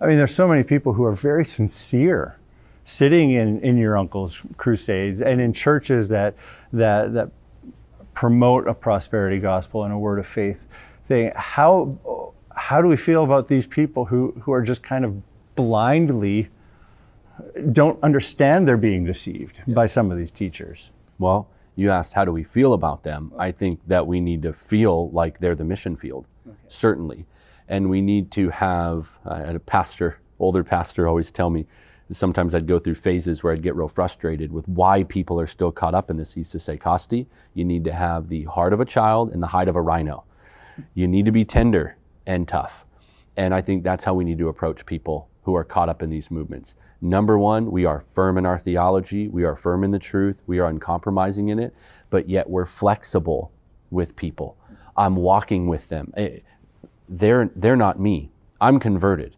I mean, there's so many people who are very sincere sitting in your uncle's crusades and in churches that promote a prosperity gospel and a word of faith thing. How do we feel about these people who are just kind of blindly don't understand they're being deceived by some of these teachers? Well, you asked how do we feel about them. I think that we need to feel like they're the mission field, certainly. And we need to have, I had a pastor, older pastor always tell me, sometimes I'd go through phases where I'd get real frustrated with why people are still caught up in this. He used to say, Costi, you need to have the heart of a child and the hide of a rhino. You need to be tender and tough. And I think that's how we need to approach people who are caught up in these movements. Number one, we are firm in our theology. We are firm in the truth. We are uncompromising in it, but yet we're flexible with people. I'm walking with them. They're not me. I'm converted.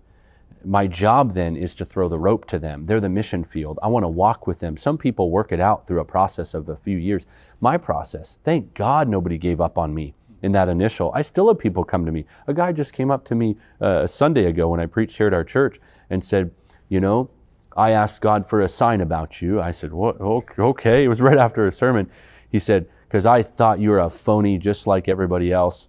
My job then is to throw the rope to them. They're the mission field. I want to walk with them. Some people work it out through a process of a few years. My process, thank God nobody gave up on me in that initial. I still have people come to me. A guy just came up to me a Sunday ago when I preached here at our church and said, you know, I asked God for a sign about you. I said, what? Okay. It was right after a sermon. He said, because I thought you were a phony just like everybody else.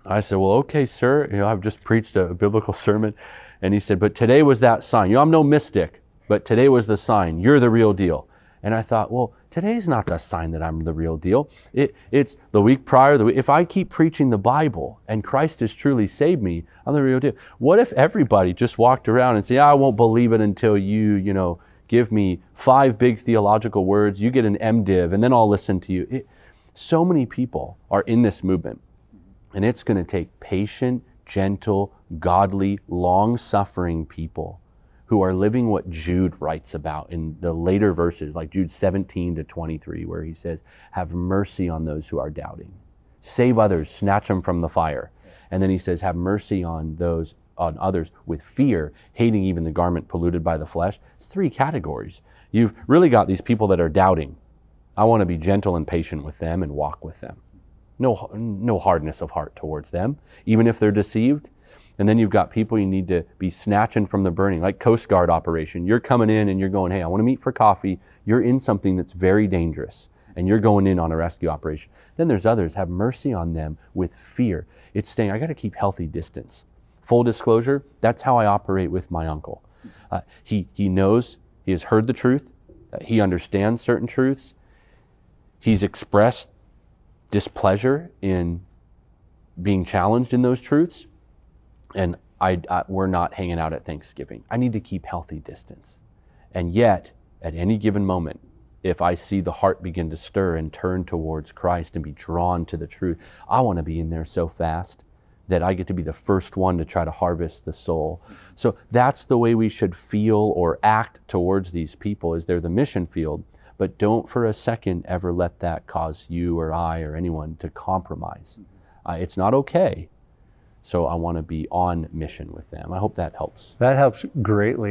I said, well, okay, sir. You know, I've just preached a biblical sermon. And he said, but today was that sign. You know, I'm no mystic, but today was the sign. You're the real deal. And I thought, well, today's not the sign that I'm the real deal. It's the week prior. If I keep preaching the Bible and Christ has truly saved me, I'm the real deal. What if everybody just walked around and said, I won't believe it until you know, give me 5 big theological words, you get an MDiv, and then I'll listen to you. So many people are in this movement. And it's going to take patient, gentle, godly, long-suffering people who are living what Jude writes about in the later verses, like Jude 17 to 23, where he says, have mercy on those who are doubting. Save others, snatch them from the fire. And then he says, have mercy on others with fear, hating even the garment polluted by the flesh. It's 3 categories. You've really got these people that are doubting. I want to be gentle and patient with them and walk with them. No hardness of heart towards them, even if they're deceived. And then you've got people you need to be snatching from the burning, like Coast Guard operation. You're coming in and you're going, hey, I want to meet for coffee. You're in something that's very dangerous and you're going in on a rescue operation. Then there's others, have mercy on them with fear. It's saying, I got to keep healthy distance. Full disclosure, that's how I operate with my uncle. He knows, he has heard the truth. He understands certain truths. He's expressed displeasure in being challenged in those truths. And we're not hanging out at Thanksgiving. I need to keep healthy distance. And yet, at any given moment, if I see the heart begin to stir and turn towards Christ and be drawn to the truth, I want to be in there so fast that I get to be the first one to try to harvest the soul. So that's the way we should feel or act towards these people, is they're the mission field. But don't for a second ever let that cause you or I or anyone to compromise. It's not okay. So I want to be on mission with them. I hope that helps. That helps greatly.